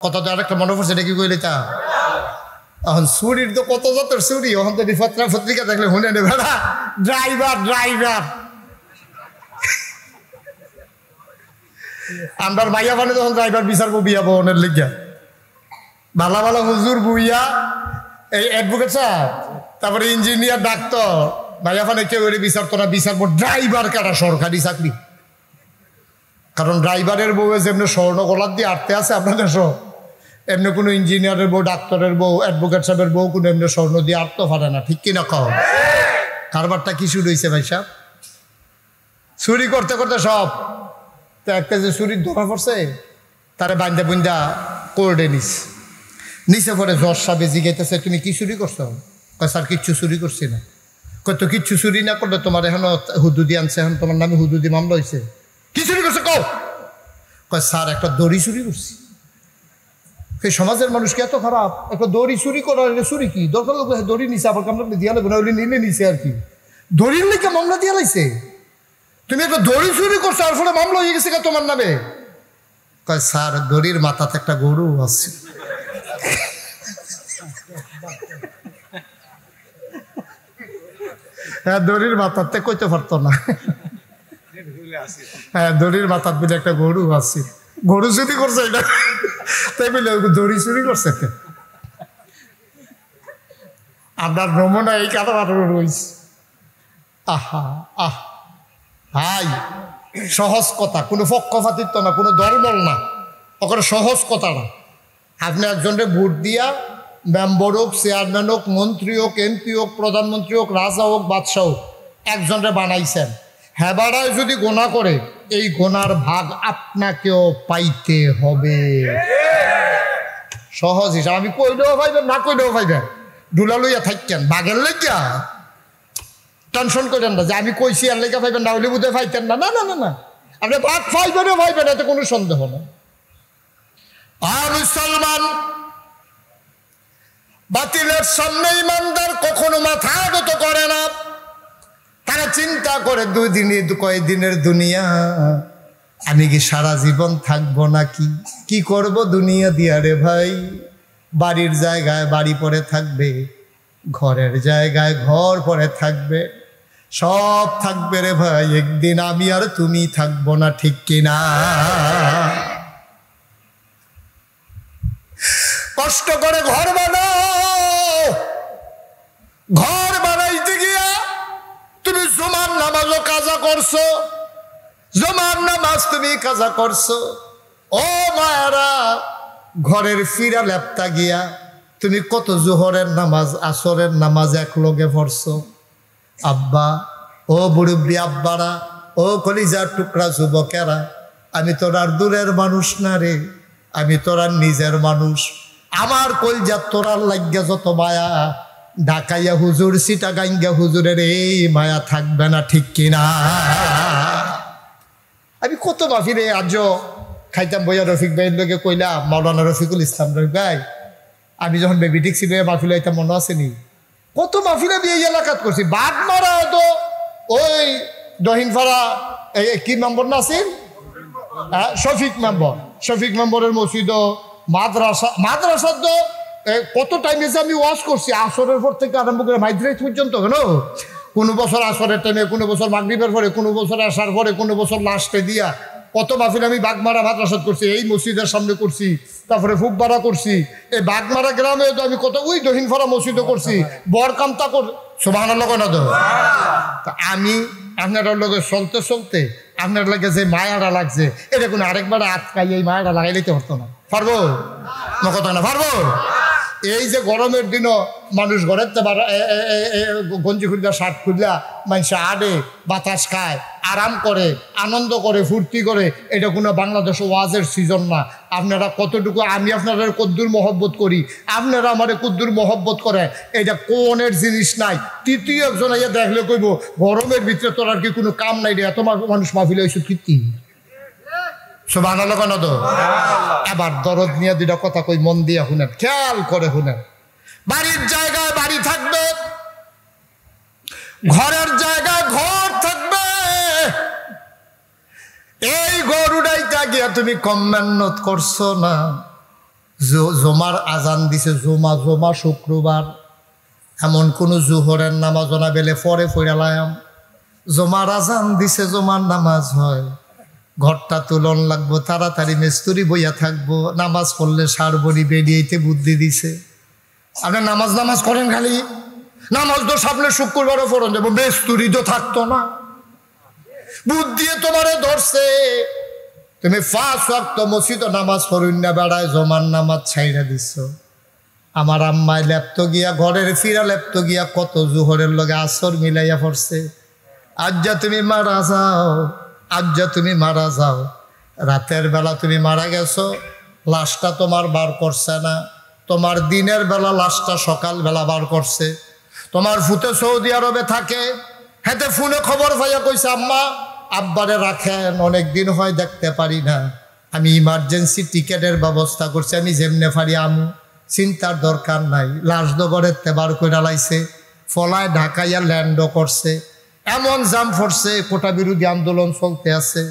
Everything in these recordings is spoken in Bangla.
কত তো আরেকটা মনে পড়ছে, এটা কি কইলে তা এখন চুরির তো কত জাতের চুরি, এখন তো পত্রিকা দেখলে শুনে নেবে না। ড্রাইভার আমরা ভাইয়া মানে যখন ড্রাইভার বিচার করবো বিয়া বহনের লিখা ভালো ভালো হুজুর বুইয়া এই অ্যাডভোকেট সাহেব, তারপরে ইঞ্জিনিয়ার ডাক্তার ভাইয়া মানে কেউ বিচার তোরা বিচার ড্রাইভার কাটা সরকারি চাকরি। কারণ ড্রাইভারের বউ যেমনি স্বর্ণ গলার দিয়ে আটতে আছে আপনাদের সব, এমনি কোনো ইঞ্জিনিয়ারের বউ, ডাক্তারের বউ, অ্যাডভোকেট সাহেবের বউ কোনো এমনি স্বর্ণ দিয়ে আটতে পারে না, ঠিক কিনা কও? কারবারটা কি শুরু হয়েছে ভাই সাহেব? চুরি করতে করতে সব তো একটা যে চুরির ধরা পড়ছে তারে বান্দা বুন্দা কোর্টে নিচে পরে জজ সাহেব জিজ্ঞাসা, তুমি কি চুরি করছো? কয় স্যার কিচ্ছু চুরি করছি না। কয় তো কিচ্ছু চুরি না করলে তোমার এখনো হুদুদি আনছে, এখন তোমার নামে হুদুদি মামলা হয়েছে, কি চুরি করছো কও? কয় স্যার একটা দড়ি চুরি করছি। সেই সমাজের মানুষ কি এত খারাপ? একটা দড়ি চুরি করার চুরি কি দরকার? লোক দড়ি নিছে আবার কামড়া দিয়া লাগবে না, ওই নিলে নিছে আর কি, দড়ির লেখা মামলা দিয়া লাইছে। তুমি একটা দড়ি চুরি করছো আর ফলে মামলা হয়ে গেছে তোমার নামে। কয় স্যার দড়ির মাথাতে একটা গরু আছে। হ্যাঁ দড়ির মাথাতে কইতে পারতো না, হ্যাঁ দড়ির মাথার বলে একটা গরু আছে, গরু চুরি করছে এটা তাই বলে দড়ি চুরি করছে। আপনার নমুনা এই কাটা রয়েছে। আহা আহ ভাই সহজ কথা, কোনো পক্ষপাতিত্ব না, কোনো দলবল না, ওখানে সহজ কথা না। আপনি একজনের ভোট দিয়া মেম্বার হোক, চেয়ারম্যান হোক, মন্ত্রী হোক, এমপি হোক, প্রধানমন্ত্রী হোক, রাজা হোক, বাদশাহ হোক, একজনের বানাইছেন, হেবাড়ায় যদি গোনা করে এই গোনার ভাগ আপনাকেও পাইতে হবে। সহজ হিসাব, আমি কইলেও পাইবেন না কইলেও পাইবেন, ডুলা লইয়া থাকেন বাঘের লেগা টেনশন করেন না যে আমি কইছি আর লেখা পাইবেন না হলে বুঝে পাইতেন না, না না না না, আপনি ভাগ পাইবেনও পাইবেন, এতে কোনো সন্দেহ না। আর মুসলমান বাতিলের সামনে ইমানদার কখনো মাথা নত করে না। তারা চিন্তা করে কয়েকদিনের দুনিয়া, আমি কি সারা জীবন থাকবো নাকি, কি করব দুনিয়া দিয়া রে ভাই। বাড়ির জায়গায় বাড়ি পরে থাকবে, ঘরের জায়গায় ঘর পরে থাকবে, সব থাকবে রে ভাই, একদিন আমি আর তুমি থাকবো না, ঠিক কিনা? কষ্ট করে ঘর বানাও, ঘর বানাইতে গিয়া তুমি জুমার নামাজও কাজা করছো, জুমার নামাজ তুমি কাজা করছো। ও মায়েরা, ঘরের ফিরা লেপটা গিয়া তুমি কত জোহরের নামাজ, আসরের নামাজ এক লগে পড়ছো। আব্বা, ও মুরব্বী আব্বারা, ও কলিজার টুকরা যুবকেরা, আমি তোরার দূরের মানুষ না রে, আমি তোরার নিজের মানুষ। আমার কলজা তোরার লাগিয়া যত মায়া, ঢাকাইয়া হুজুর, চিটাগাঙ্গা হুজুরের এই মায়া থাকবে না, ঠিক কিনা? আমি কত মাফিরে আজও খাইতাম বইয়া রফিক ভাইয়ের লোকে কইলাম, মাওলানা রফিকুল ইসলাম রফিক ভাই, আমি যখন বেবি টিক্সি ভাইয়া মাহফিল হইতাম মনে আসেনি, কত মাহফিলে দিয়ে এলাকাত করছি। বাদ মারা হয়তো ওই দহিনপাড়া কি মেম্বর না আছেন, শফিক মেম্বরের মসজিদ, মাদ্রাসা তো কত টাইমে যে আমি ওয়াশ করছি, আসরের পর থেকে আরম্ভ করে মাইদ্রাস পর্যন্ত। কেন কোনো বছর আসরের টাইমে, কোনো বছর মাগরিবের পরে, কোনো বছর আসার পরে, কোনো বছর লাস্টে দিয়া কত মাহফিল আমি বাগমারা মাদ্রাসাত করছি, এই মসজিদের সামনে করছি, তারপরে ফুকবাড়া করছি, এই বাগমারা গ্রামে তো আমি কত ওই দহিনপাড়া মসজিদও করছি, বরকামতা কর সুবহানাল্লাহ না তো। আমি আপনার লগে চলতে চলতে আপনার লাগে যে মায়াটা লাগছে, এটা কোনো আরেকবার আটকাই এই মায়াটা লাগাই দিতে পারতো না, পারবো না? কথা না পারবো? এই যে গরমের দিনও মানুষ ঘরের গঞ্জি খুললা, শার্ট খুললা মানুষ আডে, বাতাস খায়, আরাম করে, আনন্দ করে, ফুর্তি করে, এটা কোনো বাংলাদেশ ওয়াজের সিজন না। আপনারা কতটুকু, আমি আপনারা কদ্দুর মহব্বত করি, আপনারা আমার কদ্দুর মহব্বত করে, এটা কোনের জিনিস নাই। তৃতীয় একজন ইয়ে দেখলে কইব গরমের ভিতরে তোর আর কি কোনো কাম নাই রে, এত মানুষ মাহফিলে হয়েছে কীর্তি। সুবহানাল্লাহ না তো? এবার দরদ নিয়ে দুটা কথা কই, মন দিয়া শুনেন, খেয়াল করে শুনেন। বাড়ির জায়গায় বাড়ি থাকবে, ঘরের জায়গায় ঘর থাকবে। এই গরুটাইটা গিয়া তুমি কম মেহনত করছো না, জমার আজান দিছে, জমা শুক্রবার, এমন কোন জোহরের নামাজ না বেলে পরে ফইরালাম, জমার আজান দিছে, জমার নামাজ হয়, ঘরটা তুলন লাগবো, তাড়াতাড়ি মেস্তুরি বইয়া থাকবো, নামাজ পড়লে সারবনি বেরিয়েতে বুদ্ধি দিছে। আপনি নামাজ করেন খালি, নামাজ তো সামনে শুক্রবারও পড়ন যাবো, মেস্তুরি তো থাকতো না, বুদ্ধি তোমারে ধরছে, তুমি 5 ওয়াক্ত মসজিদ নামাজ পড়ুন না বেড়ায়, জমার নামাজ ছাইড়া দিছ। আমার আম্মায় লেপ্ত গিয়া ঘরের ফিরা লেপ্ত গিয়া কত জোহরের লগে আসর মিলাইয়া পড়ছে। আজ যা তুমি মারা যাও, আজ যা তুমি মারা যাও, রাতের বেলা তুমি মারা গেছো, লাশটা তোমার বার করছে না, তোমার দিনের বেলা লাশটা সকাল বেলা বার করছে। তোমার ফুতে সৌদি আরবে থাকে, হেতে ফোনে খবর পাইয়া কইছে, আম্মা আব্বারে রাখেন, অনেক দিন হয় দেখতে পারি না, আমি ইমার্জেন্সি টিকেটের ব্যবস্থা করছি, আমি যেমনে পারি আমু, চিন্তার দরকার নাই। লাশ দগরের তেবার কইরা লাইছে, ফলায় ঢাকাইয়া ল্যান্ডও করছে, এমন জাম পড়ছে, কোটা বিরোধী আন্দোলন চলতে আছে,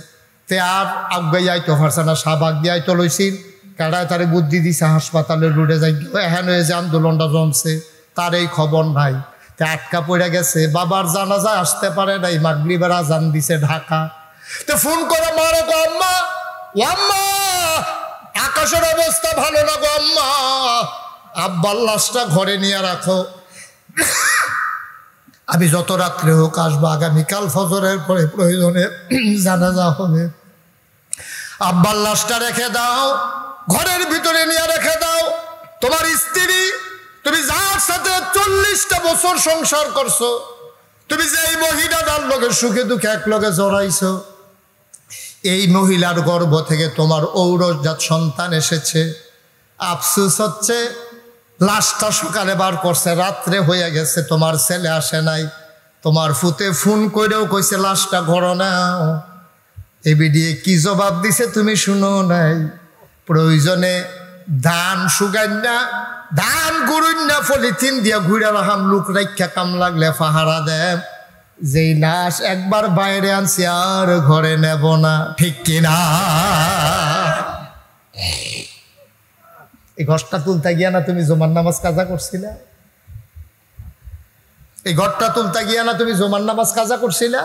তে আর আগাই আইতো পারছে না, শাহবাগ দিয়ে আইতো লইছিল, কারায় তারে বুদ্ধি দিছে হাসপাতালে রুডে যাই, এহেন হয়ে যে আন্দোলনটা জমছে তার এই খবর নাই, তে আটকা পড়ে গেছে, বাবার জানাজা আসতে পারে নাই, মাগরিবের আজান দিছে ঢাকা, তো ফোন করে মারে গো আম্মা, ও আম্মা আকাশের অবস্থা ভালো না গো আম্মা, আব্বার লাশটা ঘরে নিয়ে রাখো, আমি যত রাত্রে হোক আসবো, আগামীকাল ফজরের পরে প্রয়োজনে জানাজা হবে, আব্বার লাশটা রেখে দাও, ঘরের ভিতরে নিয়ে রেখে দাও। তোমার স্ত্রী, তুমি যার সাথে 40টা বছর সংসার করছো, তুমি যে এই মহিলাটার লগে সুখে দুঃখে এক লগে জড়াইছো, এই মহিলার গর্ভ থেকে তোমার ঔরসজাত সন্তান এসেছে, আফসোস হচ্ছে লাশটা সকালে বার করছে, রাত্রে হয়ে গেছে, তোমার ছেলে আসে নাই, তোমার ফুতে ফোন করেও কইছে লাশটা ঘর নাও, এবিডিয়ে কি জবাব দিছে তুমি শুনো নাই, প্রয়োজনে ধান শুকাইনা, ধান গুরুন্না পলিথিন দিয়া ঘুরে রাখাম, লোক রাখা কাম লাগলে পাহারা দেব, যেই লাশ একবার বাইরে আনছি আর ঘরে নেব না, ঠিক কিনা? এই ঘরটা তুলতে গিয়া না তুমি জমার নামাজ কাজা করছিলা? এই ঘরটা তুলতে গিয়া না তুমি জমার নামাজ কাজা করছিলা?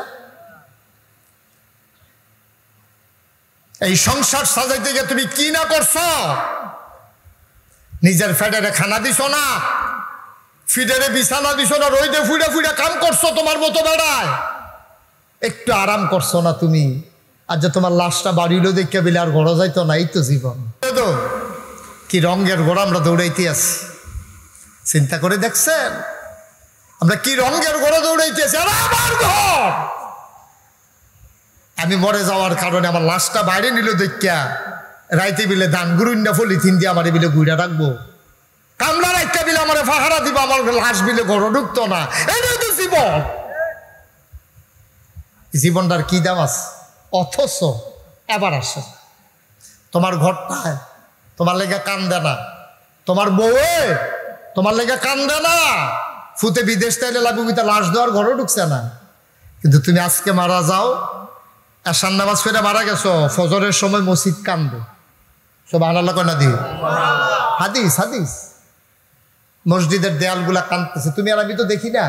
এই সংসার সাজাইতে গিয়ে তুমি কি না করছো? নিজের ফেডারে খানা দিছো না, ফিডারে বিছানা দিছো না, রইদে ফুড়ে ফুড়ে কাম করছো তোমার মতো বেড়ায়, একটু আরাম করছো না তুমি? আর যে তোমার লাশটা বাড়িলো দেখে বিলে আর ঘর যাইতো না, এই তো জীবন। তো কি রঙের ঘোড়া আমরা দৌড়াইতে আছি, চিন্তা করে দেখছেন আমরা কি রঙের ঘোড়া দৌড়াইতে আছি? আর আমার ঘর, আমি মরে যাওয়ার কারণে আমার লাশটা বাইরে নিল দেখিয়া রাইতে বিলে ধান গুরুন্ডা পলিথিন দিয়ে আমার বিলে গুইরা রাখবো, কামলা রাইতে বিলে আমার পাহারা দিব, আমার লাশ বিলে ঘর ঢুকতো না, এটাই তো জীবন। জীবনটার কি দাম আছে? অথচ এবার আসে তোমার ঘরটায় তোমার লেগে কান্দে না, তোমার বউয়ে তোমার লেগে কান্দে না, ফুতে বিদেশ তাইলে লাগুবিতে লাশ দেওয়ার ঘরও ঢুকছে না, কিন্তু তুমি আজকে মারা যাও, এশার নামাজ ফেরে মারা গেছো, ফজরের সময় মসজিদ কান্দে, সব আনাল্লা কন্যা দিও, হাদিস হাদিস, মসজিদের দেয়ালগুলা কান্দতেছে, তুমি আর আমি তো দেখি না,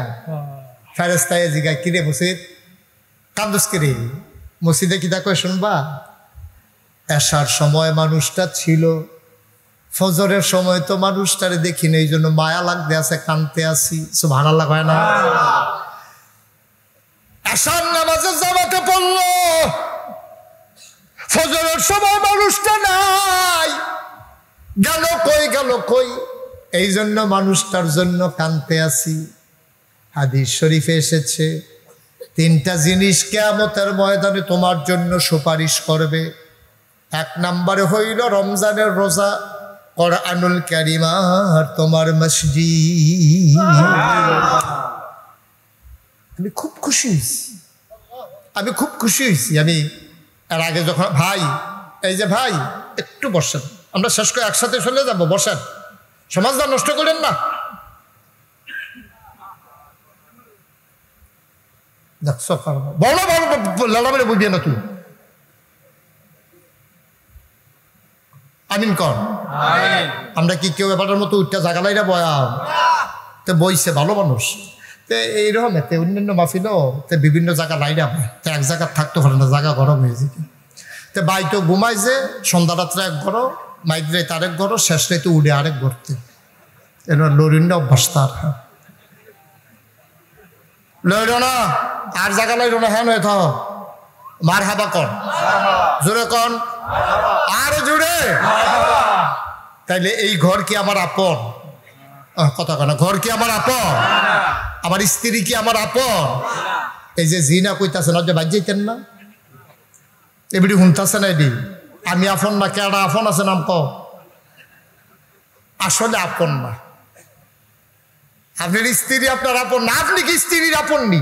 ফেরেস্তায় জিগায় কিরে মসজিদ কান্দুস কিরে, মসজিদে কি দেখো শুনবা, এশার সময় মানুষটা ছিল, ফজরের সময় তো মানুষটারে দেখি না, এই জন্য মায়া লাগতে আছে, কানতে আসি, সুবহানাল্লাহ কয় না? এশার নামাজে জামাতে পড়লো, ফজরের সময় মানুষটা নাই, গেল কই গেল কই, এই জন্য মানুষটার জন্য কানতে আসি। হাদিস শরীফে এসেছে 3টা জিনিস কিয়ামতের ময়দানে তোমার জন্য সুপারিশ করবে। 1 নম্বরে হইল রমজানের রোজা, কোরআনুল কারীম আর তোমার মসজিদ। আমি খুব খুশি হয়েছি, আমি খুব খুশি হয়েছি। আমি এর আগে যখন ভাই, এই যে ভাই একটু বসেন, আমরা শেষ করে একসাথে চলে যাবো, বসেন, সমাজটা নষ্ট করেন না। বলো বলো লড়াবেড়ে বুঝিয়ে না তুই, আমিন কর। আমরা কি কেউ এবারের মতো উঠতে জায়গা লাইরা বয়া তো বইছে ভালো মানুষ তো এইরকম এতে অন্যান্য মাহফিলও তো বিভিন্ন জায়গা লাইরা তো এক জায়গা থাকতে পারে না, জায়গা গরম হয়েছে তো বাই তো ঘুমাইছে, সন্ধ্যা রাত্রে এক ঘর, মাইক রাইতে আরেক ঘর, শেষ রাইতে উঠে আরেক ঘরতে এবার লড়িন অভ্যাস তার লইল না আর জায়গা লাইল না। হ্যাঁ নয় থাও মার হাবা কন জোরে কন আর জুড়ে। তাইলে এই ঘর কি আমার আপন? কথা কনা ঘর কি আমার আপন? আমার স্ত্রী কি আমার আপন? এই যে জিনা কইতাছেন যে বাদ যাইতেন না এবিডি শুনতেছে না এডি আমি আপন না কেডা আপন আছে নাম ক আসলে আপন না। আপনার স্ত্রী আপনার আপন না, আপনি কি স্ত্রীর আপন নি?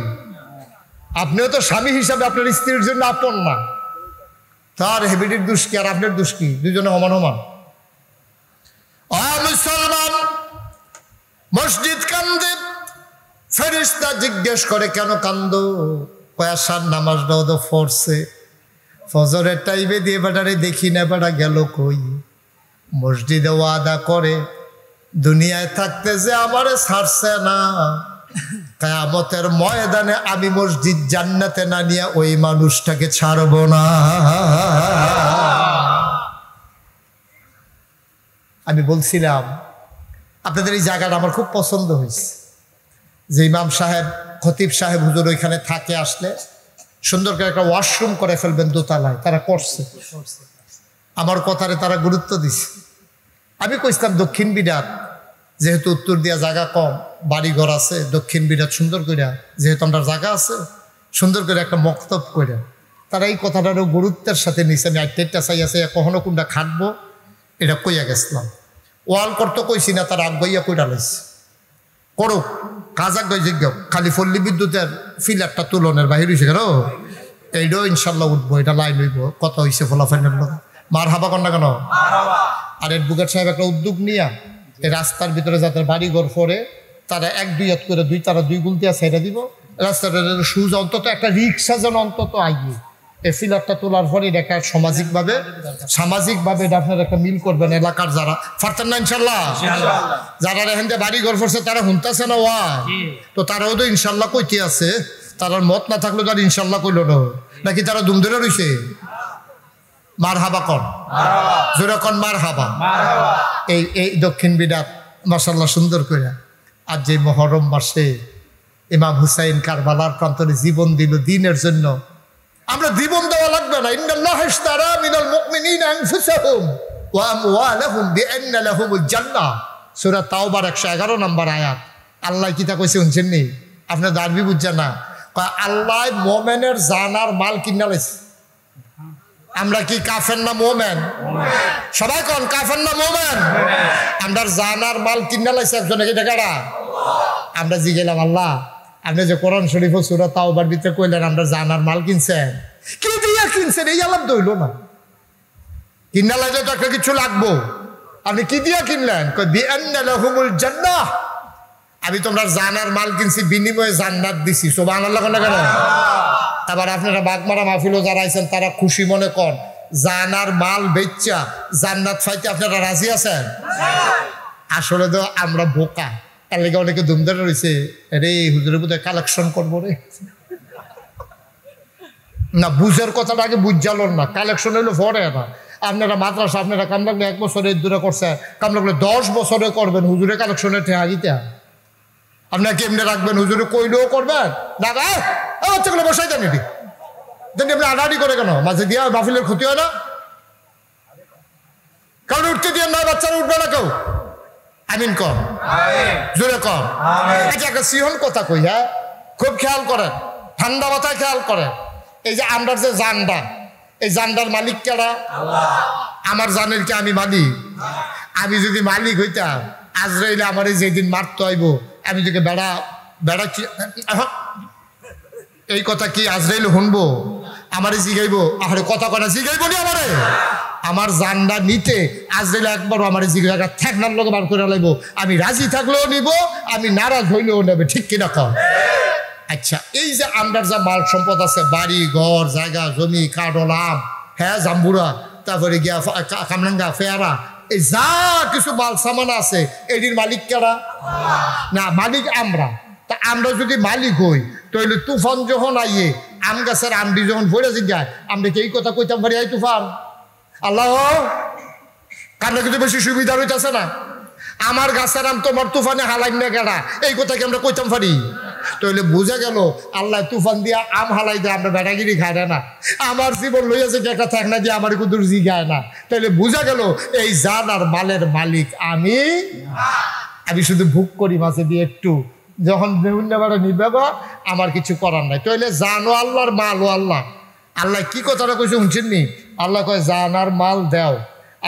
আপনিও তো স্বামী হিসাবে আপনার স্ত্রীর জন্য আপন না। তার হেবিডির দোষ কি আর আপনার দোষ কি? দুজনে সমান সমান। মুসলমান মসজিদ কান্দে, ফেরেশতা জিজ্ঞেস করে কেন কান্দো? কয়াসার নামাজ দাও পড়ছে, ফজরের টাইমে দিয়ে বেটারে দেখি না, বেটা গেল কই? মসজিদে ওয়াদা করে দুনিয়ায় থাকতে যে আমারে ছাড়ছে না, কিয়ামতের ময়দানে আমি মসজিদ জান্নাতে না নিয়ে ওই মানুষটাকে ছাড়ব না। আমি বলছিলাম আপনাদের এই জায়গাটা আমার খুব পছন্দ হয়েছে, যে ইমাম সাহেব খতিব সাহেব হুজুর ওইখানে থাকে, আসলে সুন্দর করে একটা ওয়াশরুম করে ফেলবেন দোতলায়, তারা করছে। আমার কথারে তারা গুরুত্ব দিছে। আমি কইছিলাম দক্ষিণ বিরাট যেহেতু উত্তর দিয়া জায়গা কম, বাড়ি ঘর আছে, দক্ষিণ বিরাট সুন্দর করে যেহেতু আমরা জায়গা আছে, সুন্দর করে একটা মক্তব করে তারা এই কথাটারও গুরুত্বের সাথে নিছে। আমি আইটেরটা চাই আছে কখনো কোনটা খাটবো এটা কইয়া গেছিলাম। ওয়াল করতে কইছি না, তারা আগাইয়া কইরা লাইছে করুক কাজ আগাই যোগ্য, খালি পল্লী বিদ্যুতের ফিলারটা তুলনের বাহির হয়েছে কেন এইটাও ইনশাল্লাহ উঠবো, এটা লাইন হইব। কত হয়েছে ফলাফাইনের লোক মার হাবা কর না কেন? আর অ্যাডভোকেট সাহেব একটা উদ্যোগ নিয়া এই রাস্তার ভিতরে যাদের বাড়িঘর পরে তারা এক দুই হাত করে তারা দুই গুল দিয়া ছেড়ে দিব রাস্তাটা, সুজ অন্তত একটা রিক্সা যেন অন্তত আইয়ে এই ফিলারটা তোলার পরে এটা একটা সামাজিকভাবে এটা আপনার একটা মিল করবেন। এলাকার যারা পারতেন না ইনশাল্লাহ, যারা এখান থেকে বাড়ি ঘর করছে তারা শুনতেছে না ওয়া, তো তারাও তো ইনশাল্লাহ কইতে আছে। তারার মত না থাকলেও তার ইনশাল্লাহ কইল না, নাকি তারা দুম ধরে রইছে? মার হাবা কন জোরে কন মার হাবা। এই দক্ষিণ বিরাট মাশাআল্লাহ সুন্দর করে আজ যে মুহররম মাসে ইমাম হুসাইন কারবালার প্রান্তরে জীবন দিল দিনের জন্য। আমরা জীবন দেওয়া লাগবে না। ইন্নাল্লাহা ইশতারা মিনাল মুমিনিনা আনফুসাহুম ওয়া আমওয়ালাহুম বিআন্না লাহুমুল জান্নাহ, সূরা তাওবার 111 নম্বর আয়াত। আল্লাহ কি তা কইছে শুনছেন নি? আপনার দারবি বুঝছেন না? আল্লাহ মুমিনের জান আর মাল কিনা লাইছে। আমরা কি কাফের না মুমিন? সবাই কোন কাফের না মুমিন? আমরা জান আর মাল কিনা লাইছে একজনে, কি টাকাটা আমরা জিগেলাম আল্লাহ আপনি যে কোরআন শরীফ ও সূরা তাওবার ভিতরে কইলেন আমরা জান আর মাল কিনছেন, কি দিয়া কিনছেন? এই আলাপ দইল না, কিনা লাগলে তো একটা কিছু লাগবো। আপনি কি দিয়া কিনলেন? কই বিআন্না লাহুমুল জান্নাহ, আমি তোমরা জান আর মাল কিনছি, বিনিময়ে জান্নাত দিছি। সুবহানাল্লাহ কেন? আবার আপনারা বাগমারা মাহফিলও যারা আইছেন তারা খুশি মনে কর জান আর মাল বেচা জান্নাত পাইতে আপনারা রাজি আছেন? আসলে তো আমরা বোকা, তার লেগে অনেকে ধুমধারে রয়েছে রে হুজুরের বোধহয় কালেকশন করবো রে না, বুঝের কথাটা আগে বুঝালোর না, কালেকশন হইলো পরে না। আপনারা মাদ্রাসা আপনারা কাম লাগলে 1 বছরের দূরে করছে, কাম লাগলে 10 বছরে করবেন। হুজুরে কালেকশনের ঠেয়া দিতে আপনার কেমনে রাখবেন? হুজুরে কইলেও করবেন না, বাচ্চাগুলো বসাই দেন এটি দেন, আপনি আড়াআড়ি করে কেন? মাঝে দিয়া মাহফিলের ক্ষতি হয় না? কারণ উঠতে দিয়ে না, বাচ্চারা উঠবে না কেউ। আমিন কম জোরে কম। একটা সিহন কথা কই, হ্যাঁ খুব খেয়াল করেন, ঠান্ডা মাথায় খেয়াল করেন। এই যে আমরা যে জানডা, এই জানডার মালিক কেডা? আমার জানের কি আমি মালিক? আমি যদি মালিক হইতাম আজরাইলে আমার যেদিন মারতে হইব আমি যদি বেড়া এই কথা কি আজরাইলে শুনবো? আমারে জিগাইব? আরে কথা কথা জিগাইব নি আমারে? আমার জানডা নিতে আজরাইলে একবারও আমার জিগাইবা ঠেকনার লোক বার করে লাইব। আমি রাজি থাকলেও নিব, আমি নারাজ হইলেও নেবে, ঠিক কিনা কর? আচ্ছা, এই যে আমরার যা মাল সম্পদ আছে, বাড়ি ঘর জায়গা জমি কাঠল আম, হ্যাঁ জাম্বুরা, তারপরে গিয়া কামরাঙ্গা ফেয়ারা, এই যা কিছু মাল সামান আছে এটির মালিক কারা? না, মালিক আমরা। তা আমরা যদি মালিক হই তাহলে তুফান যখন আইয়ে আম গাছের আমডি যখন ভরে যায় আমরা কি এই কথা কইতাম পারি? এই তুফান আল্লাহ কারণে কিন্তু বেশি সুবিধা হইতেছে না। আমার গাছের আম তোমার তুফানে হালাই না গেড়া, এই কথা কি আমরা কইতাম পারি? তাহলে বোঝা গেল আল্লাহ তুফান দিয়া আম হালাই দেয়, আমরা বেটাগিরি খাই না। আমার জীবন লইয়াছে একটা থাক না দিয়ে আমার কুদুর জি গায় না। তাহলে বোঝা গেল এই জান আর মালের মালিক আমি শুধু ভোগ করি মাঝে দিয়ে একটু, যখন নিবে আমার কিছু করার নাই। তাহলে জানো আল্লাহর মাল ও আল্লাহ। আল্লাহ কি কথাটা কইছে শুনছেন নি? আল্লাহ কয় জান আর মাল দাও।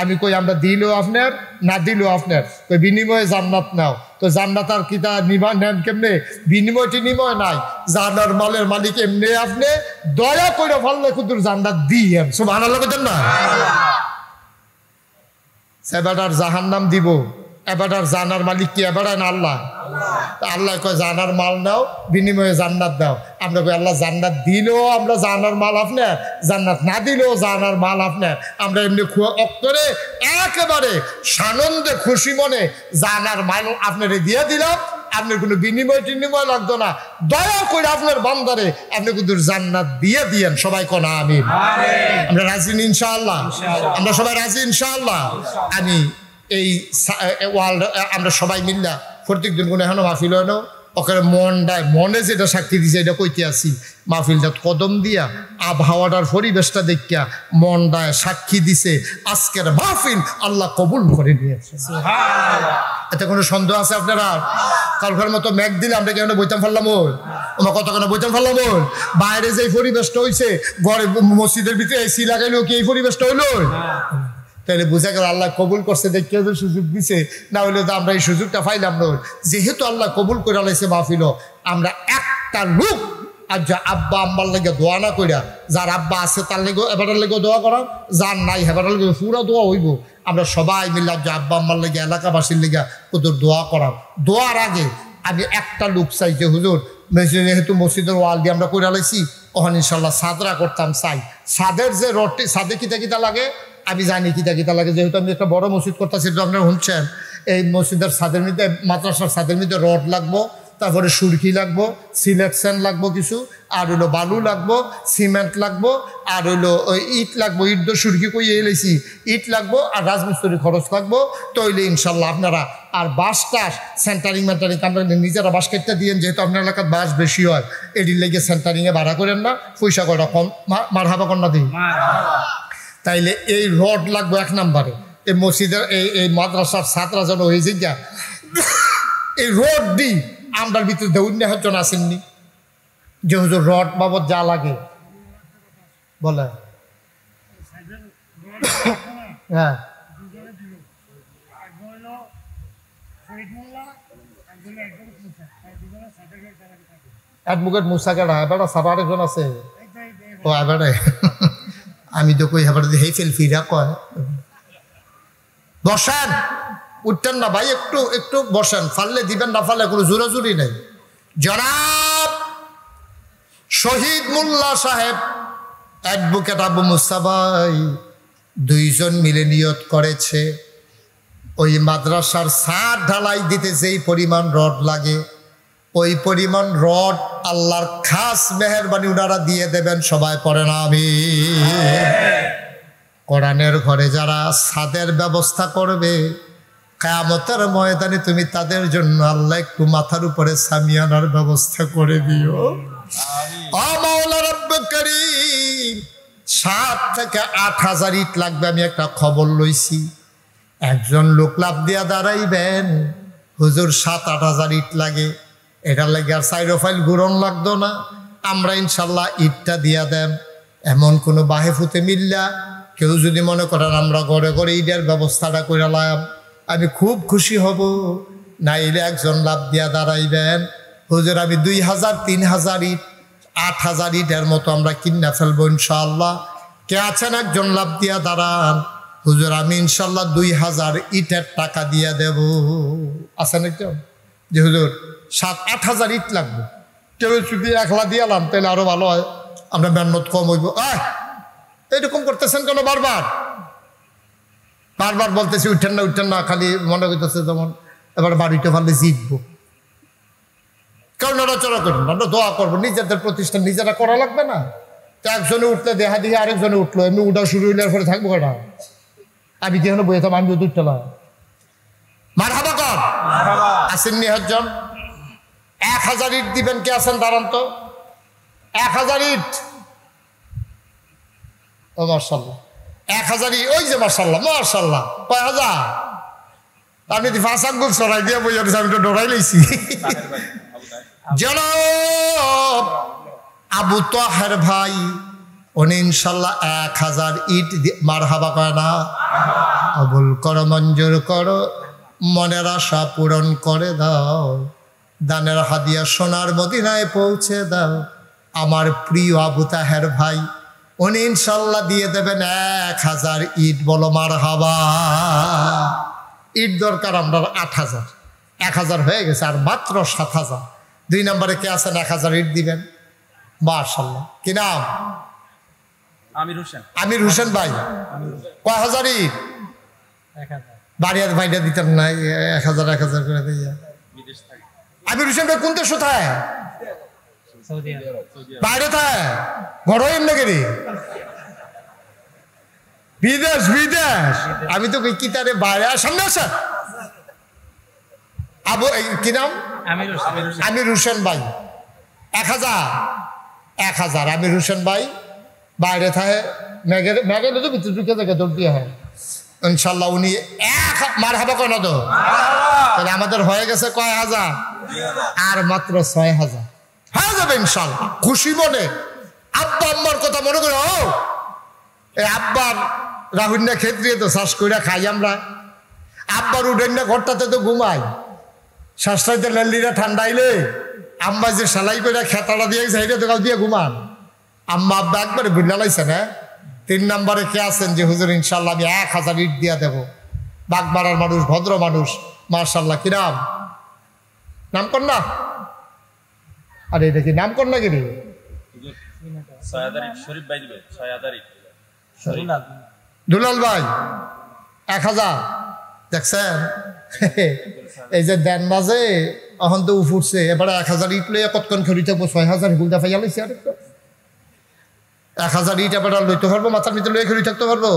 আমি কই আমরা দিলেও আপনার, না দিলেও আপনার, কই বিনিময়ে জান্নাত নাও। তো জান্নাত আর কিতা নিবা নেন কেমনে? বিনিময় টিনিময় নাই, জানার মালের মালিক এমনি আপনি দয়া করে ফেললে কুদুর জান্নাত দিয়েন। সুবহানাল্লাহ কইতেন না? এবার জাহান্নাম দিব, এবার জানার মালিক কি? এবার না আল্লাহ। আল্লাহ কয় জানার মাল নাও, বিনিময়ে জান্নাত দাও। আমরা কই আল্লাহ জান্নাত দিলেও আমরা জানার মাল আপনার, জান্নাত না দিলেও জানার মাল আপনার। আমরা এমনি অক্তরে একেবারে সানন্দে খুশি মনে জানার মাল আপনারে দিয়ে দিলাম। আপনার কোনো বিনিময় টিনিময় লাগতো না। দয়া করে আপনার বান্দারে আপনি কিন্তু জান্নাত দিয়ে দিয়েন। সবাই কোন আমিন। আমরা রাজি ইনশাআল্লাহ? আমরা সবাই রাজি ইনশাআল্লাহ? আমি এই ওয়ার্ল্ড আমরা সবাই মিল্লা প্রত্যেক দিন কোনো এখনো মাহফিল হয় না, ওখানে মনে যেটা সাক্ষী দিছে এটা কইতে আসি। মাহফিলটা কদম দিয়া আবহাওয়াটার পরিবেশটা দেখিয়া মনটায় সাক্ষী দিছে আজকের মাহফিল আল্লাহ কবুল করে নিয়েছে। এতে কোনো সন্দেহ আছে আপনারা? কালকার মতো মেঘ দিলে আমরা কেন বইতাম ফেললাম? আমরা কতক্ষণ বইতাম ফেললাম? বাইরে যে পরিবেশটা হয়েছে, ঘরে মসজিদের ভিতরে এসি লাগাইলেও কি এই পরিবেশটা হইল? তাহলে বোঝা গেল আল্লাহ কবুল করছে, দেখে সুযোগ দিছে। না হলে তো আমরা এই সুযোগটা পাইলাম না। যেহেতু আল্লাহ কবুল করে আলাইছে মাহফিল, আমরা একটা লোক আর যা আব্বা আম্মার লেগে দোয়া না কইরা, যার আব্বা আছে তার লেগে এবারের লেগে দোয়া করা, যার নাই হেবারের লেগে পুরা দোয়া হইব। আমরা সবাই মিলে যা আব্বা আম্মার লেগে, এলাকাবাসীর লেগে ওদের দোয়া করার। দোয়ার আগে আমি একটা লোক চাই যে হুজুর যেহেতু মসজিদের ওয়াল দিয়ে আমরা করে আলাইছি, ওখানে ইনশাল্লাহ সাদরা করতাম চাই। সাদের যে রডটি, সাদে কিতা কিতা লাগে আমি জানি, কিতা কিতা লাগে। যেহেতু আমি একটা বড় মসজিদ করতেছি, আপনারা শুনছেন, এই মসজিদের ছাদের মধ্যে, মাদ্রাসার ছাদের মধ্যে রড লাগবো, তারপরে সুরকি লাগবো, সিলেকশন লাগবো কিছু, আর হইলো বালু লাগবো, সিমেন্ট লাগবো, আর হইলো ওই ইট লাগবো। ইট তো সুরকি কইয়ে এলেছি, ইট লাগবো, আর রাজমিস্ত্রি খরচ লাগবো। তো হইলে ইনশাল্লাহ আপনারা আর বাঁশ টাস সেন্টারিং মেন্টারিং আমরা নিজেরা বাঁশ কেটে দিয়েন। যেহেতু আপনার এলাকার বাঁশ বেশি হয়, এটির লেগে সেন্টারিংয়ে ভাড়া করেন না, পয়সা কটা কম মারহাবা কন্যা দিই। তাইলে এই রড লাগবে এক নম্বরে। এই মসজিদের এই মাদ্রাসার ছাত্রা যেন হয়ে যায়, এই রড দিই আমরার ভিতরে দৌড় জন আসেননি যে হুজুর রড বাবদ যা লাগে বলে। হ্যাঁ, অ্যাডভোকেট মুসা কেডা এবার সাবার একজন আছে। ও এবারে আমি তো কই এবার হেই ফিরা কয় বসেন, উঠতেন না ভাই, একটু একটু বসেন, ফাললে দিবেন, না ফাললে কোনো জোরাজুরি নেই। জনাব শহীদ মোল্লা সাহেব অ্যাডভোকেট আবু মুসা ভাই দুইজন মিলে নিয়ত করেছে ওই মাদ্রাসার ছাদ ঢালাই দিতে যেই পরিমাণ রড লাগে ওই পরিমাণ রড আল্লাহর খাস মেহেরবানি ওনারা দিয়ে দেবেন। সবাই পড়ে না আমিন। কোরআনের ঘরে যারা ছাদের ব্যবস্থা করবে কিয়ামতের ময়দানে তুমি তাদের জন্য আল্লাহ একটু মাথার উপরে সামিয়ানার ব্যবস্থা করে দিও। ও মাওলা রব্বুল কারীম, 7 থেকে 8,000 ইট লাগবে। আমি একটা খবর লইছি, একজন লোক লাভ দিয়া দাঁড়াইবেন, হুজুর 7-8,000 ইট লাগে। এটা লাগে আর সাইড ফাইল গুরন লাগতো না, আমরা ইনশাল্লাহ ইটটা দিয়া দেন। এমন কোনো বাহে ফুতে মিল্লা কেউ যদি মনে করেন আমরা ঘরে ঘরে ইটের ব্যবস্থাটা করে লাম, আমি খুব খুশি হব। নাইলে একজন লাভ দিয়া দাঁড়াইবেন, হুজুর আমি 2,000-3,000 ইট 8,000 ইটের মতো আমরা কিনা ফেলবো ইনশাআল্লাহ। কে আছেন একজন লাভ দিয়া দাঁড়ান, হুজুর আমি ইনশাল্লাহ 2,000 ইটের টাকা দিয়া দেব। আছেন একজন যে হুজুর 7-8,000 ইট লাগবে, কেউ যদি 1,00,000 দিয়ালাম তাহলে আরো ভালো হয়, আমরা মেহনত কম হইব। এরকম করতেছেন কেন বারবার? বারবার বলতেছি উঠেন না, খালি মনে করতেছে যেমন এবার বাড়িতে পারলে জিতবো। কেউ নড়াচড়া করবো না, দোয়া করবো, নিজেদের প্রতিষ্ঠান নিজেরা করা লাগবে না? তো একজনে উঠলে দেখা দিয়ে আরেকজনে উঠলো, এমনি উঠা শুরু হইলে পরে থাকবো কেনা? আমি যেখানে বইয়ে থাম, আমি যদি উঠতে না মারহাবা কর। আসেননি হজ্জন? 1000 ইট দিবেন, কে আছেন দাঁড়ান তো? 1000 ইট। ও মার্শাল্লাহ, 1000 ইট। ওই যে মার্শাল্লাহ মার্শাল্লাহ, কয় হাজার? আমি 5 আঙ্গুল সরাই দিয়ে বই আমি তো ডরাই লাইছি। জনাব আবু তাহের ভাই উনি ইনশাল্লাহ 1000 ইট মারহাবা কয় না? কবুল করো, মঞ্জুর করো, মনের আশা পূরণ করে দাও, দানের হাদিয়া সোনার মদিনায় পৌঁছে দাও। আমার প্রিয় আবু তাহের ভাই উনি ইনশাল্লাহ দিয়ে দেবেন 1000 ইট। বলো মারহাবা। ইট দরকার আমরা 8000, 1000 হয়ে গেছে, আর মাত্র 7000। 2 নম্বরে কে আছেন 1000 ইট দিবেন? মাশাআল্লাহ, কি নাম? আমির হোসেন ভাই। কয় হাজার ইট? 1000। বাড়িয়ার ভাইটা দিতেন না 1000 করে দিয়ে? আমির হোসেন ভাই কোন দেশ থাকে? বাইরে থাকে, ঘর এমনি করি বিদেশ। আমি তো কি তারে বাইরে সামনে আসা। আবু কি নাম? আমির হোসেন ভাই। 1000 আমির হোসেন ভাই বাইরে থাকে, মেঘের তো ভিতরে ঢুকে থাকে, দৌড় দিয়ে হয় ইনশাল্লাহ। উনি মারহাবা কেন তো? তাহলে আমাদের হয়ে গেছে কয় হাজার? আর মাত্র 6000 হয়ে যাবে ইনশাল্লাহ। খুশি মনে আব্বা আম্মার কথা মনে করে, ও এই আব্বার রাহুন্যা ক্ষেত্রে তো শ্বাস করে খাই আমরা, আব্বার উঠেন্যা ঘরটাতে তো ঘুমাই, শ্বাসটাইতে লেলিরা ঠান্ডাইলে আম্মা যে সেলাই করে খেতাটা দিয়ে সেইটা তো কাউ দিয়ে ঘুমান। আম্মা আব্বা একবারে বুঝলা লাইছে না। 3 নম্বরে কে আছেন যে হুজুর ইনশাল্লাহ আমি 1000 ইট দিয়া দেবো? বাগমারার মানুষ, ভদ্র মানুষ, মার্শাল্লাহ। কি নাম? নাম কর না? আরে এটা কি নাম কর না? কি দুলাল ভাই 1000 দেখছেন? এই যে দেন মাঝে এখন তো উঠছে, এবারে 1000 ইট লইয়া কতক্ষণ খেলি থাকবো? 6000 গুলদা ফাইয়া লাইছে। আর 1000 ইট এবার লইতে পারবো? মাথার ভিতরে লইয়া খেলি থাকতে পারবো?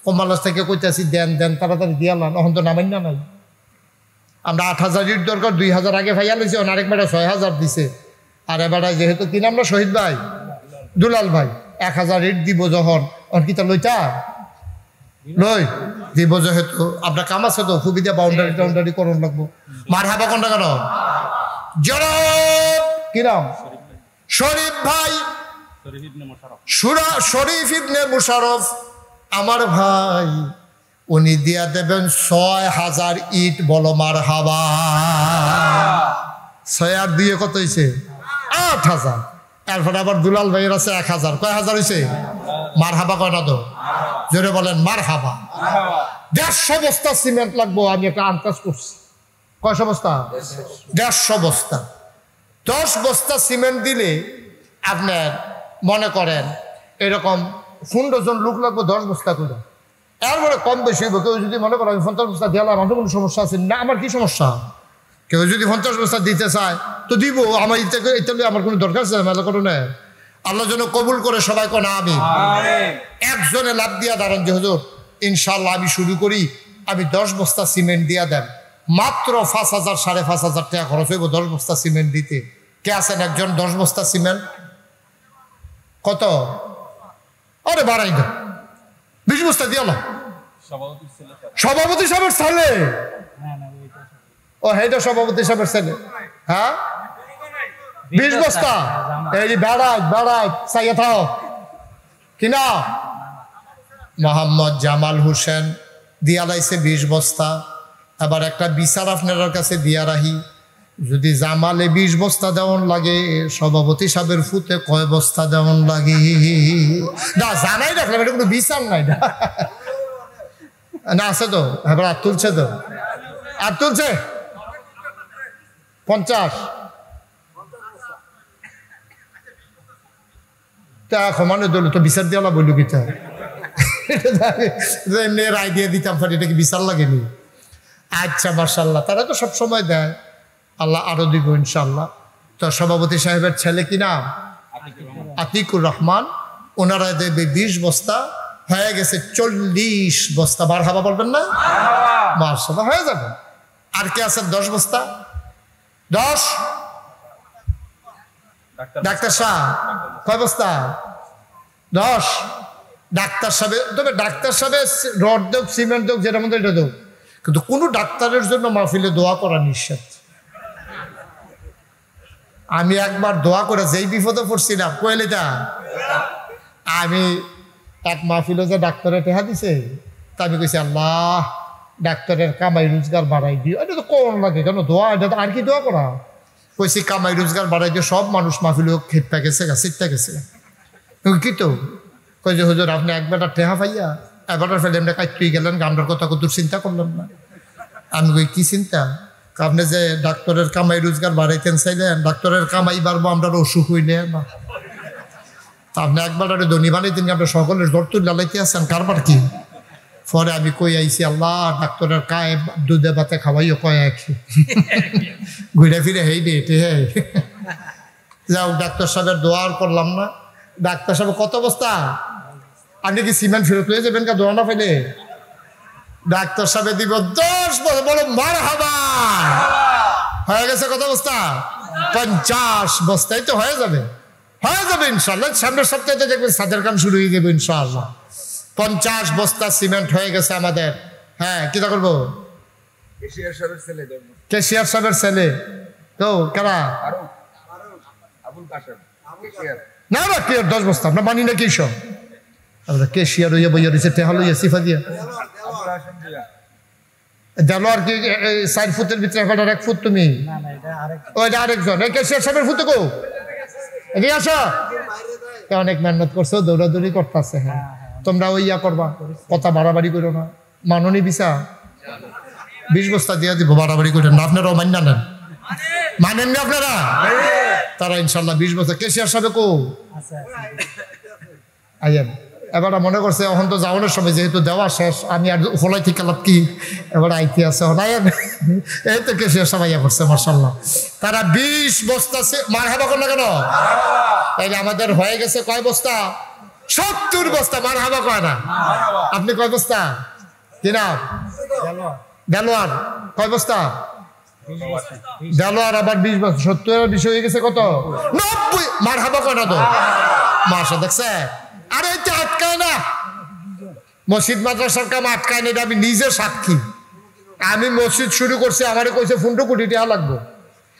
কমালাস থেকে কইতেছি দেন তাড়াতাড়ি দিয়ালাম, এখন তো নামেন না নাই। আমরা 8000 ইট দরকার, 2000 আগে ফাইয়া লইছি, আরেক বেড়া 6000 দিছে। আর এবারে যেহেতু কি নাম না শহীদ ভাই, দুলাল ভাই, 1000 ইট দিব যখন, কি তা লইতা লই দিব যেহেতু আপনার কাম আছে তো, সুবিধা বাউন্ডারি করুন লাগবো। মারহাবা কোনটা কেন? জনাব কি নাম? শরীফ ভাই, শরীফ ইবনে মুশারফ আমার ভাই, উনি দিয়া দেবেন 6000 ইট। বলো মারহাবা। 6 আর 2 কত হয়েছে? 8000। এরপরে আবার দুলাল ভাইয়ের আছে 1000। কয় হাজার হয়েছে? মারহাবা কয় না তো? জোরে বলেন মারহাবা। 150 বস্তা সিমেন্ট লাগবো, আমি একটা আন্দাজ করছি। কয়শো বস্তা? 150 বস্তা। 10 বস্তা সিমেন্ট দিলে আপনার মনে করেন এরকম 15 জন লোক লাগবে 10 বস্তা করে। এরপরে কম বেশি হইব। কেউ যদি মনে করেন 50 বস্তা দিলাম, আমার কোনো সমস্যা আছে না? আমার কি সমস্যা? কেউ যদি 50 বস্তা দিতে চায় তো দিব, আমার এটা আমার কোনো দরকার আছে মেলা করো না। আল্লাহ যেন কবুল করে সবাই কোন আমি। একজনে লাভ দিয়া দাঁড়ান যে হুজুর ইনশাল্লাহ আমি শুরু করি, আমি 10 বস্তা সিমেন্ট দিয়া দেন, মাত্র 5000 5500 টাকা খরচ হইব 10 বস্তা সিমেন্ট দিতে। কে আছেন একজন 10 বস্তা সিমেন্ট? কত? আরে বাড়াই দাও, 20 বস্তা দিয়াল। সভাপতি সাহেবের ছেলে? ও হেটা সভাপতি সাহেবের ছেলে। হ্যাঁ 20 বস্তা। এই বেড়াই চাইয়া থাও কিনা? মোহাম্মদ জামাল হোসেন দিয়া লাইছে 20 বস্তা। আবার একটা বিচার আপনার কাছে দিয়া রাহি, যদি জামালে 20 বস্তা দেওয়ান লাগে, সভাপতি সাহেবের ফুতে কয় বস্তা দেওয়ান লাগে? না জানাই রাখলাম, এটা কোনো বিচার নাই না আছে তো? এবার আর তুলছে তো, আর তুলছে 50 তা সমানে দল তো বিচার দিয়া বলল কি? এমনি রায় দিয়ে দিতাম পারি, এটা কি বিচার লাগেনি? আচ্ছা মাশাআল্লাহ, তারা তো সব সময় দেয়, আল্লাহ আরো দিব ইনশাআল্লাহ। তো সভাপতি সাহেবের ছেলে কি নাম? আতিকুর রহমান। ওনারা দেবে 20 বস্তা, হয়ে গেছে 40 বস্তা। মারহাবা বলবেন না? মাশাআল্লাহ, হয়ে যাবে। আর কে আছেন 10 বস্তা? 10 ডাক্তার সাহেব কয় বস্তা? 10 ডাক্তার সাহেব। তবে ডাক্তার সাহেবের রড দেব, সিমেন্ট দেব, যেটা মধ্যে এটা দেব, কিন্তু কোনো ডাক্তারের জন্য মাহফিলে দোয়া করা নিষেধ। আমি একবার দোয়া করে যেই বিপদে পড়ছিলাম, কইলেটা আমি এক মাহফিলে যে ডাক্তারের টেহা দিছে, তা আমি কইছি আল্লাহ ডাক্তারের কামাই রোজগার বাড়াই দিও। এটা তো কোন লাগে কেন দোয়া, এটা তো আর কি দোয়া করা। কইছি কামাই রোজগার বাড়াই দিয়ে সব মানুষ মাহফিলে খেপটা গেছে, সিটটা গেছে। কি তো কই যে হুজুর আপনি এক বেটার টেহা পাইয়া এবারটার ফেলে এমনি কাটতেই গেলেন, গামটার কথা কত চিন্তা করলাম না। আমি কই কি চিন্তা? আপনি যে ডাক্তারের কামাই রোজগার বাড়াইতেন চাইলেন, ডাক্তারের কামাই বাড়বো, আমরা অসুখ হইলে না। তা আপনি একবার ধনী বানাইতেন, আপনার সকলের জ্বর তুলে লাইতে আসছেন, কারবার কি? পরে আমি কই আইছি আল্লাহ ডাক্তারের কায়ে দুধে ভাতে খাওয়াইও কয় এক ঘুরে ফিরে হেই ডে এটে হে। যাও ডাক্তার সাহেবের দোয়া আর করলাম না। ডাক্তার সাহেব কত বস্তা? আপনি কি সিমেন্ট ফেরত লয়ে যাবেন কা দোয়া না পেলে? ডাক্তার সাহেব দিব 10 বস্তা। বলো মারহাবা। হয়ে গেছে কত বস্তা? 50 বস্তায় তো হয়ে যাবে, হয়ে যাবে ইনশাল্লাহ। সামনের সপ্তাহে দেখবেন সাদের কাম শুরু হয়ে যাবে ইনশাআল্লাহ। 50 বস্তা সিমেন্ট হয়ে গেছে আমাদের। হ্যাঁ কিটা করবো? কেশিয়ার সাহেবের ছেলে তো কারা? না না কে 10 বস্তা আমরা মানি না। কি সব আমরা কেশিয়ার হইয়া বইয়া দিচ্ছে টেহা লইয়া সিফা দিয়া দেল। আর কি 4 ফুটের ভিতরে এখন 1 ফুট তুমি? ওইটা আরেকজন। এই কেশিয়ার সাহেবের ফুটে কো এদিকে আসো। অনেক মেহনত করছো, দৌড়াদৌড়ি করতেছে। হ্যাঁ তোমরা ওইয়া করবা, কথা বাড়াবাড়ি করো না। মাননি বিসা 20 বস্তা দিয়ে দিব, বাড়াবাড়ি করেন না। আপনারাও মান্য নেন, মানেন না আপনারা? তারা ইনশাল্লাহ 20 বস্তা। কেশিয়ার সাহেব কো আইয়েন। এবার মনে করছে এখন তো যাওয়ানোর সময়, যেহেতু দেওয়া শেষ, আমি আর ফলাই থেকে লাভ কি, এবার আইতে আছে আইয়েন। এই তো কেশিয়ার সাহেব আইয়া করছে মাশাআল্লাহ। তারা 20 বস্তা মারহাবা করল কেন? তাইলে আমাদের হয়ে গেছে কয় বস্তা? 70 বস্তা। মারহাবা কয় না? আপনি কয় বস্তা? কি নাম? দেলোয়ার। কয় বস্তা? দেলোয়ার আবার 20 বস্তা। 70 এর বিষয় হয়ে গেছে কত? 90। মারহাবা কয় না তো? মাশা দেখছে। আরে এটা আটকায় না, মসজিদ মাদ্রাসার কাম আটকায় না। এটা আমি নিজে সাক্ষী। আমি মসজিদ শুরু করছি, আমারে কইছে 15 কোটি টাকা লাগবো।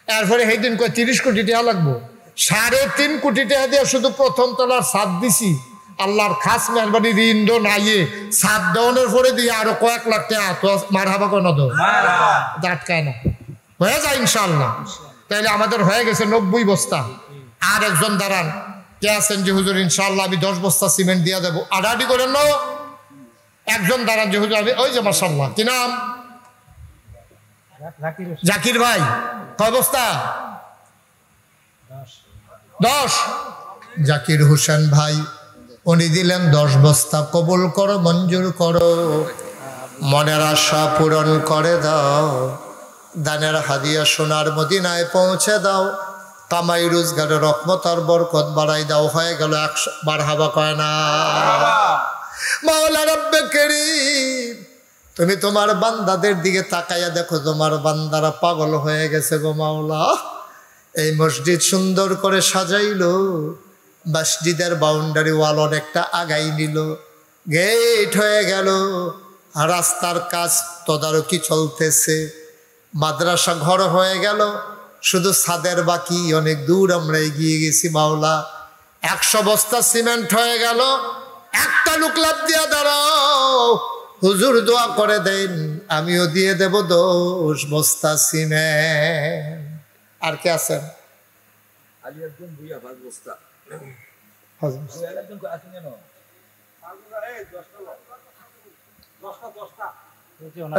এরপরে সেই দিন কয় 30 কোটি টাকা লাগবো। 3.5 কোটি টাকা দিয়ে শুধু প্রথম তলার ছাদ দিছি। আল্লাহর খাস মেহরবানি, ঋণ নাইয়ে ছাদ দেওয়ানোর পরে দিয়ে আরো কয়েক লাখ টাকা। তো মারহাবা কেন তো? আটকায় না, হয়ে যায় ইনশাআল্লাহ। তাইলে আমাদের হয়ে গেছে 90 বস্তা। আর একজন দাঁড়ান, কে আছেন যে হুজুর ইনশাআল্লাহ আমি 10 বস্তা সিমেন্ট দিয়ে দেবো? আড়াআড়ি করেন না। একজন দাঁড়ান যে হুজুর আমি, ওই যে মাশাআল্লাহ কি নাম? জাকির ভাই। কয় বস্তা? 10। জাকির হোসেন ভাই উনি দিলেন 10 বস্তা। কবুল করো, মঞ্জুর করো, মনের আশা পূরণ করে দাও। দানের হাদিয়া সোনার মদিনায় পৌঁছে দাও। কামাই রোজগারের রহমত আর বরকত বাড়াই দাও। হয়ে গেল 100। মারহাবা কয় না? মাওলা রব্বে কারীম, তুমি তোমার বান্দাদের দিকে তাকাইয়া দেখো, তোমার বান্দারা পাগল হয়ে গেছে গো মাওলা। এই মসজিদ সুন্দর করে সাজাইলো, মসজিদের বাউন্ডারি ওয়াল অনেকটা আগাই নিল, গেট হয়ে গেল, রাস্তার কাজ তদারকি চলতেছে, মাদ্রাসা ঘর হয়ে গেল, শুধু ছাদের বাকি। অনেক দূর আমরা এগিয়ে গেছি মাওলা। 100 বস্তা সিমেন্ট হয়ে গেল। একটা লোক লাভ দিয়া দাঁড়াও, হুজুর দোয়া করে দেন, আমিও দিয়ে দেব 10 বস্তা সিমেন্ট। আর কে আছেন?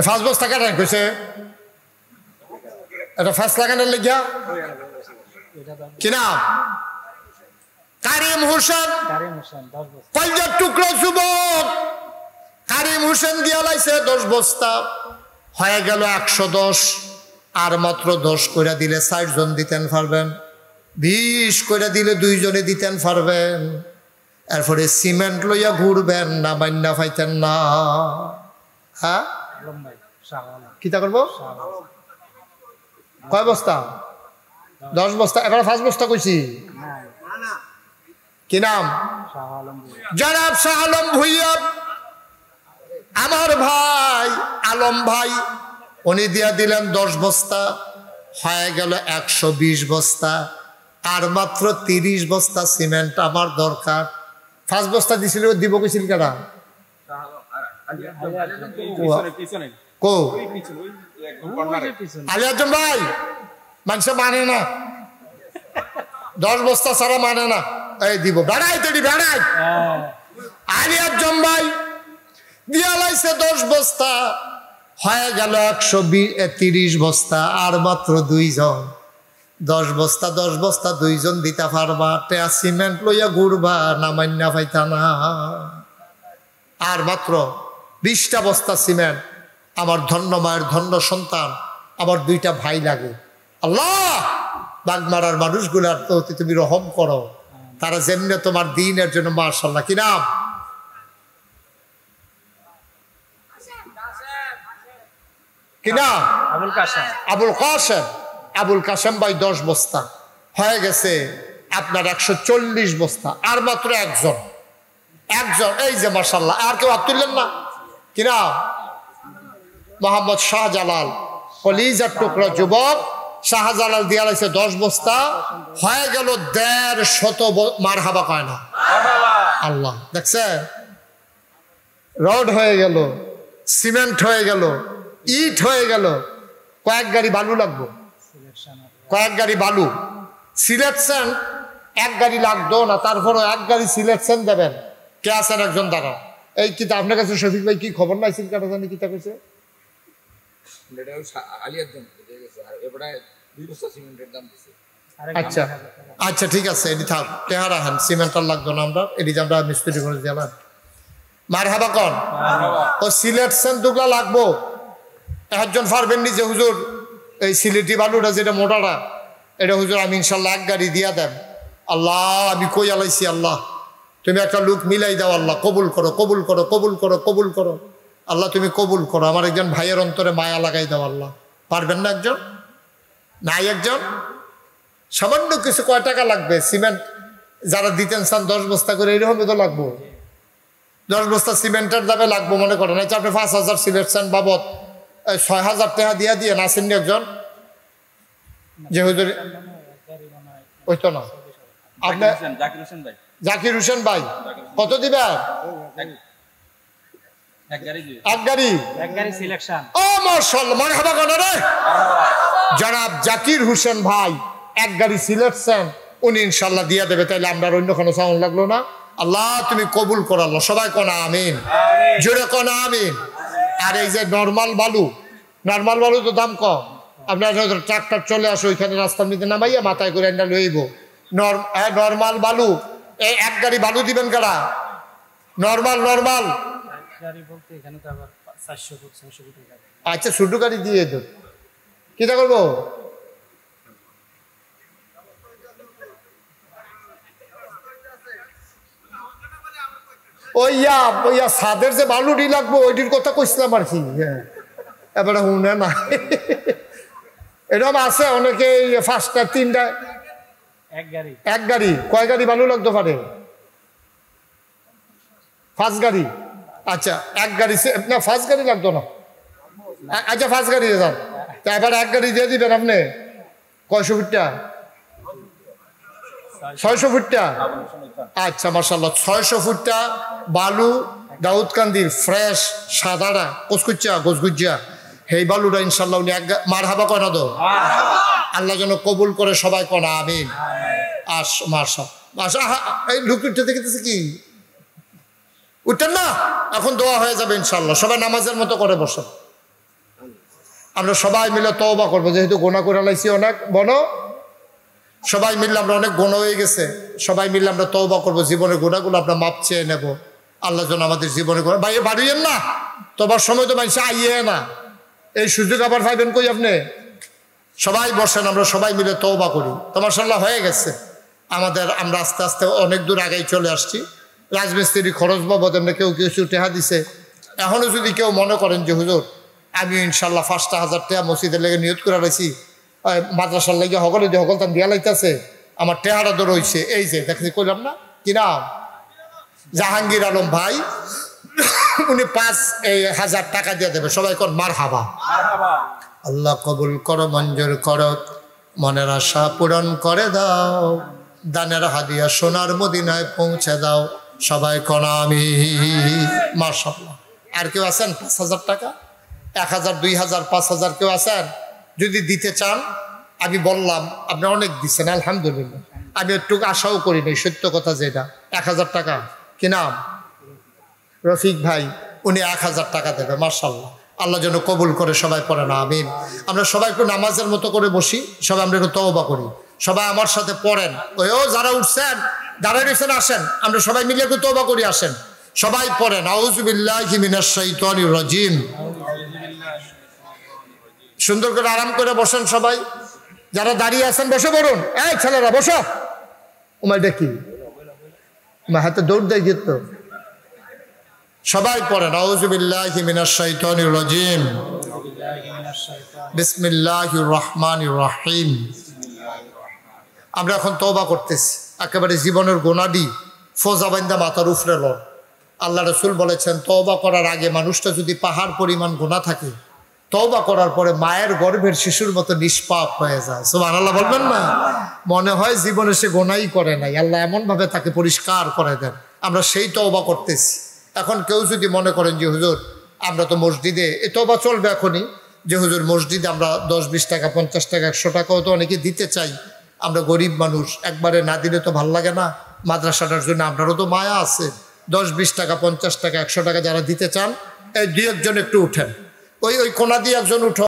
ফার্স্ট বস্তা কাটান কইছে, এটা ফার্স্ট লাগানোর লেগিয়া কি নাম? কারিম হোসেন। কয়টা টুকরো যুবক কারিম হোসেন দিয়া লাইছে 10 বস্তা, হয়ে গেল 110। আর মাত্র 10 করে দিলে 60 জন দিতেন পারবেন, 20 করে দিলে 2 জনে দিতেন পারবেন। এরপরে সিমেন্ট লইয়া ঘুরবেন না, মান্না পাইতেন না। হ্যাঁ কিতা করবো? কয় বস্তা? 10 বস্তা। এবার 5 বস্তা কইছি। কি নাম? জনাব শাহ আলম ভুইয়া, আমার ভাই আলম ভাই, উনি দিয়া দিলেন 10 বস্তা, হয়ে গেল 120 বস্তা। আর মাত্র 30 বস্তা সিমেন্ট আমার দরকার। 5 বস্তা দিছিল, দিব কইছিল কেডা? কো আলিয়াজন ভাই, মানুষ মানে না, 10 বস্তা ছাড়া মানে না। এই দিব বেড়াই তেড়ি বেড়াই। আলিয়াজন ভাই দিয়া লাইছে 10 বস্তা, হয়ে গেল 130 বস্তা। আর মাত্র 2 জন। 10 বস্তা 10 বস্তা 2 জন দিতে পারবা, টেয়া সিমেন্ট লইয়া ঘুরবা না, মান্না পাইতা না। আর মাত্র 20টা বস্তা সিমেন্ট। আমার ধন্য মায়ের ধন্য সন্তান, আমার 2টা ভাই লাগে। আল্লাহ বাগমারার মানুষগুলার তো তুমি রহম করো, তারা যেমনি তোমার দিনের জন্য মাশাআল্লাহ। কি নাম? কি নাম? আবুল কাসেম। আবুল কাসেম। আবুল কাসেম ভাই 10 বস্তা, হয়ে গেছে আপনার 140 বস্তা। আর মাত্র একজন। এই যে মাশাআল্লাহ। আর কেউ হাত তুললেন না? কি নাম? মোহাম্মদ শাহজালাল, কলিজার টুকরা যুবক। শাহজালাল দিয়া লাইছে 10 বস্তা, হয়ে গেল 150 মারহাবা কয় না? আল্লাহ দেখছে, রড হয়ে গেল, সিমেন্ট হয়ে গেল, ইট হয়ে গেল। কয়েক গাড়ি বালু লাগবো, কয়েক গাড়ি বালু। সিলেকশন 1 গাড়ি লাগতো না, তারপরও 1 গাড়ি সিলেকশন দেবেন। কে আছেন? একজন দাঁড়া। এই কিতা আপনার কাছে শফিক ভাই কি খবর নাই? সিলকাটা জানি কিতা কইছে? আচ্ছা আচ্ছা ঠিক আছে, এটি থাক, টেহারা হ্যান, সিমেন্টার লাগতো না। আমরা এটি আমরা মিস্ত্রি করে দিলাম। মারহাবা কন। ও সিলেকশন দুগলা লাগবো। একজন পারবেন নি যে হুজুর এই সিলেটি বালুটা যেটা মোটাটা, এটা হুজুর আমি ইনশাল্লাহ 1 গাড়ি দিয়া দেন। আল্লাহ আমি কই আলাইছি, আল্লাহ তুমি একটা লোক মিলাই দাও, আল্লাহ কবুল করো, কবুল করো, কবুল করো, কবুল করো। আল্লাহ তুমি কবুল করো। আমার একজন ভাইয়ের অন্তরে মায়া লাগাই দাও আল্লাহ। পারবেন না একজন? নাই একজন? সামান্য কিছু কয় টাকা লাগবে? সিমেন্ট যারা দিতেন চান 10 বস্তা করে, এইরকম তো লাগবো। 10 বস্তা সিমেন্টের দামে লাগবো মনে করেন। আপনি 5000 সিলেকশন বাবদ 6000 টাকা দিয়া দিয়ে আসেননি একজন? যে হুজুর ওই তো না, আপনার জাকির হোসেন ভাই কত দিবেন? 1 গাড়ি সিলেকশন। ও মাশাআল্লাহ, মারহাবা কোন রে? জনাব জাকির হোসেন ভাই 1 গাড়ি সিলেকশন উনি ইনশাআল্লাহ দিয়া দেবে। তাইলে আমরা অন্য কোনো সাউন্ড লাগলো না। আল্লাহ তুমি কবুল করো আল্লাহ। সবাই কোন আমিন, জোরে কোন আমিন। আর এই যে নরমাল বালু, নরমাল বালু তো দাম কম। আপনার ট্রাক্টর চলে আসো, ওইখানে রাস্তার মধ্যে নামাইয়া মাথায় করে এনে লইব। নরমাল বালু এই 1 গাড়ি বালু দিবেন কারা? নরমাল নরমাল আচ্ছা ছোট গাড়ি দিয়ে তো কিটা করবো? ওইয়া ওইয়া ছাদের যে বালুটি লাগবো ওইটির কথা কইছিলাম আর কি। হ্যাঁ এবারে শুনে না, এরকম আছে অনেকে 5টা 3টা 1 গাড়ি। কয় গাড়ি বালু লাগতে পারে? 5 গাড়ি। আচ্ছা 1 গাড়ি না 5 গাড়ি লাগতো না। আচ্ছা 5 গাড়ি যান, তা এবার 1 গাড়ি দিয়ে দিবেন আপনি। কয়শো ফুটটা? 600 ফুটটা। আচ্ছা মাশাআল্লাহ 600 ফুটটা বালু দাউদকান্দির ফ্রেশ সাদাটা কচকুচ্চা গোসগুজ্জা, সেই বালুটা ইনশাল্লাহ উনি মারহাবা কয় না তো? আল্লাহ যেন কবুল করে। সবাই কনা আমিন। আস মাশা মাশা। এই লোক উঠতে দেখতেছে কি? উঠতেন না? এখন দোয়া হয়ে যাবে ইনশাল্লাহ। সবাই নামাজের মতো করে বসে। আমরা সবাই মিলে তওবা করবো, যেহেতু গোনা করে লাইছি অনেক বনো। সবাই মিললে আমরা অনেক গোনা হয়ে গেছে, সবাই মিললে আমরা তওবা করবো, জীবনের গোনাগুলো আমরা মাপ চেয়ে নেব। আল্লাহ যেন আমাদের জীবনে করে ভাই বাড়িয়েন না, তোমার সময় তো মানুষ আইয়ে না, এই সুযোগ আবার পাইবেন কই আপনি? সবাই বসেন, আমরা সবাই মিলে তওবা করি। তো মাশাআল্লাহ হয়ে গেছে আমাদের, আমরা আস্তে আস্তে অনেক দূর আগেই চলে আসছি। রাজমিস্ত্রি খরচ বাবদ এমনি কেউ কিছু টেহা দিছে। এখনও যদি কেউ মনে করেন যে হুজুর আমি ইনশাল্লাহ 5,000 টাকা মসজিদের লেগে নিয়ত করে রয়েছি, মাদ্রাসার লেগে সকলে যে সকল তার দিয়া লাইতেছে, আমার টেহারা তো রয়েছে, এই যে দেখছি কইলাম না কি নাম, জাহাঙ্গীর আলম ভাই, উনি 5,000 টাকা দিয়ে দেবে। সবাই কোন মার হাবা। আল্লাহ কবুল করো, মঞ্জুর করো, মনের আশা পূরণ করে দাও, দানের হাদিয়া সোনার মদিনায় পৌঁছে দাও। সবাই কোন আমিন। মাশাআল্লাহ। আর কেউ আছেন 5,000 টাকা, 1,000, 2,000, 5,000 কেউ আছেন? যদি দিতে চান, আমি বললাম আপনি অনেক দিচ্ছেন আলহামদুলিল্লাহ, আমি একটু আশাও করি নাই, সত্য কথা যেটা। 1,000 টাকা, কি নাম? রফিক ভাই, উনি 1,000 টাকা দেবে। মাশাআল্লাহ, আল্লাহ যেন কবুল করে। সবাই পড়েন আমিন। আমরা সবাই একটু নামাজের মতো করে বসি, সবাই আমরা একটু তওবা করি। সবাই আমার সাথে পড়েন। ও যারা উঠছেন দাঁড়ায় রয়েছেন, আসেন আমরা সবাই মিলে একটু তওবা করি, আসেন সবাই পড়েন। আউযু বিল্লাহি মিনাশ শাইতানির রাজিম। সুন্দর করে আরাম করে বসেন সবাই। যারা দাঁড়িয়ে আছেন বসে পড়ুন। এই ছেলেরা বসো। উমাই দেখি মা হাতে দৌড় দেয় যেত। সবাই পড়েন আউযু বিল্লাহি মিনাশ শাইতানির রাজিম, বিসমিল্লাহির রহমানির রহিম। আমরা এখন তওবা করতেছি, একেবারে জীবনের গোনাডি ফোজা বাইন্দা মাথার উপরে লন। আল্লাহ রাসূল বলেছেন তওবা করার আগে মানুষটা যদি পাহাড় পরিমাণ গুনাহ থাকে, তওবা করার পরে মায়ের গর্ভের শিশুর মতো নিষ্পাপ হয়ে যায়। সুবহানাল্লাহ বলবেন না? মনে হয় জীবনে সে গোনাই করে নাই, আল্লাহ এমনভাবে তাকে পরিষ্কার করে দেন। আমরা সেই তওবা করতেছি। এখন কেউ যদি মনে করেন যে হুজুর আমরা তো মসজিদে, এ তওবা চলবে এখনই, যে হুজুর মসজিদে আমরা 10, 20 টাকা, 50 টাকা, 100 টাকাও তো অনেকে দিতে চাই, আমরা গরিব মানুষ, একবারে না দিলে তো ভাল লাগে না। মাদ্রাসাটার জন্য আপনারও তো মায়া আছে। 10, 20 টাকা, 50 টাকা, 100 টাকা যারা দিতে চান, এই 2-1 জন একটু উঠেন, ওই কোনা দিয়ে একজন উঠো।